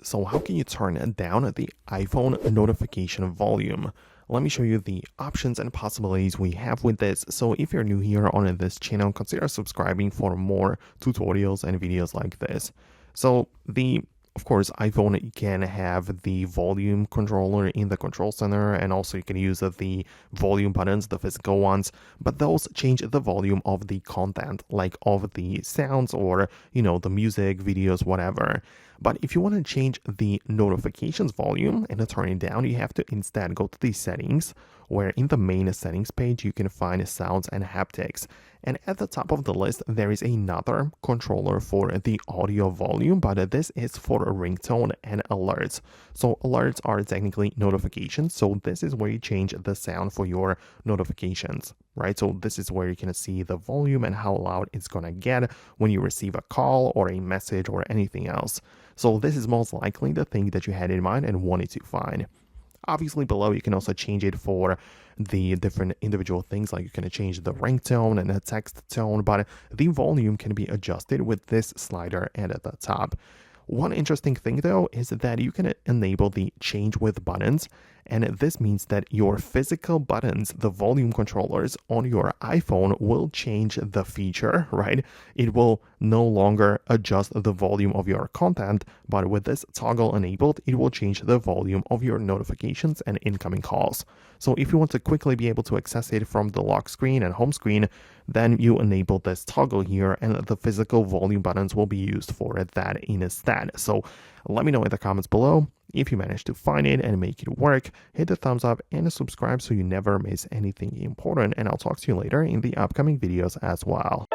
So how can you turn down the iPhone notification volume? Let me show you the options and possibilities we have with this. So if you're new here on this channel, consider subscribing for more tutorials and videos like this. So of course, iPhone can have the volume controller in the control center, and also you can use the volume buttons, the physical ones, but those change the volume of the content, like of the sounds or, the music, videos, whatever. But if you want to change the notifications volume and turn it down, you have to instead go to the settings, where in the main settings page, you can find sounds and haptics. And at the top of the list, there is another controller for the audio volume, but this is for a ringtone and alerts. So alerts are technically notifications. So this is where you change the sound for your notifications, right? So this is where you can see the volume and how loud it's going to get when you receive a call or a message or anything else. So this is most likely the thing that you had in mind and wanted to find. Obviously below you can also change it for the different individual things, like you can change the ringtone and the text tone, but the volume can be adjusted with this slider and at the top. One interesting thing though is that you can enable the change with buttons, and this means that your physical buttons, the volume controllers on your iPhone, will change the feature, right? It will no longer adjust the volume of your content, but with this toggle enabled, it will change the volume of your notifications and incoming calls. So if you want to quickly be able to access it from the lock screen and home screen, then you enable this toggle here, and the physical volume buttons will be used for that instead. So let me know in the comments below if you managed to find it and make it work. Hit the thumbs up and subscribe so you never miss anything important, and I'll talk to you later in the upcoming videos as well.